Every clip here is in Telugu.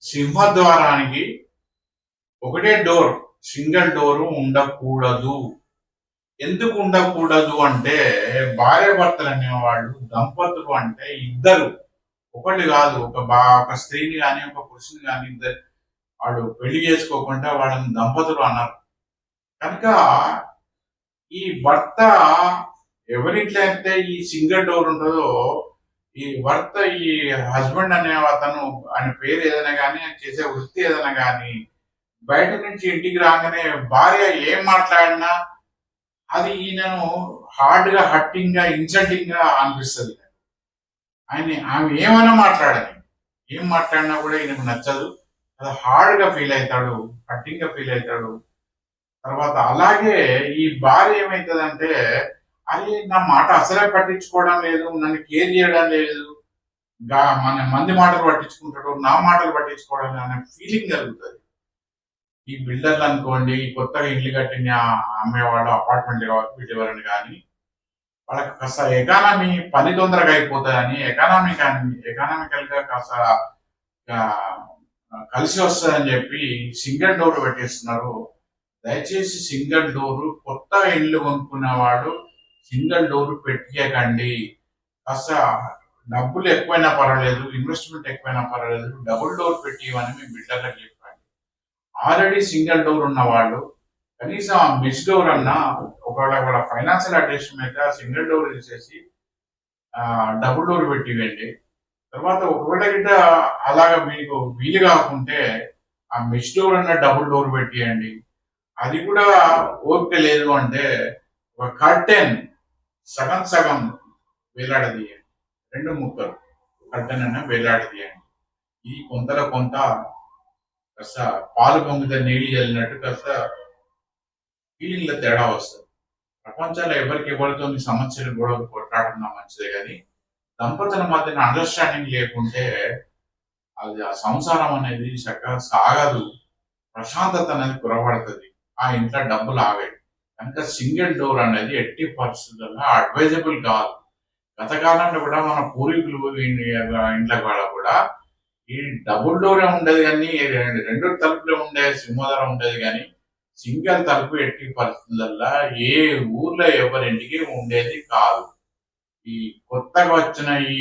సింహద్వారానికి ఒకటే డోర్, సింగిల్ డోరు ఉండకూడదు. ఎందుకు ఉండకూడదు అంటే, భార్యాభర్తలు అనేవాళ్ళు, దంపతులు అంటే ఇద్దరు, ఒకటి కాదు. ఒక స్త్రీని కానీ, ఒక పురుషుని కానీ, ఇద్దరు వాళ్ళు పెళ్లి చేసుకోకుండా వాళ్ళని దంపతులు అన్నారు. కనుక ఈ భర్త ఎవరింట్లో అయితే ఈ సింగిల్ డోర్ ఉంటుందో, ఈ భర్త, ఈ హస్బెండ్ అనే అతను, ఆయన పేరు ఏదైనా కానీ, ఆయన చేసే వృత్తి ఏదైనా కానీ, బయట నుంచి ఇంటికి రాగానే భార్య ఏం మాట్లాడినా అది ఈయనను హార్డ్ గా, హట్టింగ్ గా, ఇన్సల్టింగ్ గా అనిపిస్తుంది. ఆమె ఏమైనా మాట్లాడని, ఏం మాట్లాడినా కూడా ఈయనకు నచ్చదు. అది హార్డ్ గా ఫీల్ అవుతాడు, హట్టింగ్ గా ఫీల్ అవుతాడు. తర్వాత అలాగే ఈ భార్య ఏమవుతుందంటే, అది నా మాట అసలే పట్టించుకోవడం లేదు, నన్ను కేర్ చేయడం లేదు, మన మంది మాటలు పట్టించుకుంటాడు, నా మాటలు పట్టించుకోవడం అనే ఫీలింగ్ కలుగుతుంది. ఈ బిల్డర్లు అనుకోండి, కొత్తగా ఇల్లు కట్టిన అమ్మేవాళ్ళు, అపార్ట్మెంట్ కావచ్చు, వీటి ఎవరని కానీ, వాళ్ళకి కాస్త ఎకానమీ పని తొందరగా అయిపోతుందని, ఎకానమికల్ గా కాస్త కలిసి వస్తుందని చెప్పి సింగిల్ డోర్ పెట్టేస్తున్నారు. దయచేసి సింగిల్ డోరు, కొత్త ఇల్లు కొనుక్కున్నవాడు సింగిల్ డోర్ పెట్టియకండి. కాస్త డబ్బులు ఎక్కువైనా పర్వాలేదు, ఇన్వెస్ట్మెంట్ ఎక్కువైనా పర్వాలేదు, డబుల్ డోర్ పెట్టివని మేము బిల్డర్లకు చెప్పండి. ఆల్రెడీ సింగిల్ డోర్ ఉన్న వాళ్ళు కనీసం ఆ మెష్ డోర్ అన్నా, ఒకవేళ ఫైనాన్షియల్ అడ్జస్ట్మెంట్ అయితే ఆ సింగిల్ డోర్ తీసేసి డబుల్ డోర్ పెట్టివ్వండి. తర్వాత ఒకవేళ గిట్ట అలాగ మీకు వీలు కాకుంటే ఆ మెష్ డోర్ అన్న డబుల్ డోర్ పెట్టియండి. అది కూడా ఓపిక లేదు అంటే ఒక కర్టెన్ సగం సగం వేలాడదీయండి, రెండు ముక్కలు కర్టెన్ అన్న వేలాడదీయండి. ఇది కొంతలో కొంత కాస్త పాలు పొంగితే నీళ్లు చల్లినట్టు కాస్త ఫీలింగ్లో తేడా వస్తుంది. ప్రపంచంలో ఎవరితో సమస్యలు గొడవలు కొట్లాడుతున్నా మంచిదే, కానీ దంపతుల మధ్యన అండర్స్టాండింగ్ లేకుంటే అది ఆ సంసారం అనేది చక్కగా సాగదు, ప్రశాంతత అనేది కురబడుతుంది, ఆ ఇంట్లో డబ్బులు ఆగాయి. కనుక సింగిల్ డోర్ అనేది ఎట్టి పరిస్థితుల్లో అడ్వైజబుల్ కాదు. గత కాలంలో కూడా మన పూర్వీకులు ఇంట్లో వాళ్ళ కూడా ఈ డబుల్ డోరే ఉండేది, కానీ రెండు తలుపులే ఉండే సింహద్వారం ఉండేది, కానీ సింగిల్ తలుపు ఎట్టి పరిస్థితుల్లో ఏ ఊర్లో ఎవరింటికి ఉండేది కాదు. ఈ కొత్తగా వచ్చిన ఈ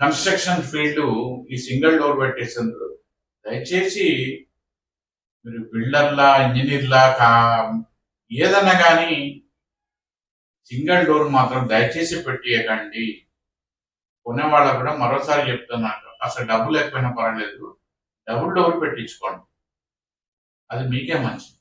కన్స్ట్రక్షన్ ఫీల్డ్ ఈ సింగిల్ డోర్ పెట్టేసిండ్రు. దయచేసి మీరు బిల్డర్లా, ఇంజనీర్లా ఏదన్నా కానీ సింగిల్ డోర్ మాత్రం దయచేసి పెట్టియకండి. కొనే వాళ్ళకు కూడా మరోసారి చెప్తున్నాను, అసలు డబ్బులు ఎక్కువైనా పర్వాలేదు, డబుల్ డోర్ పెట్టించుకోండి, అది మీకే మంచిది.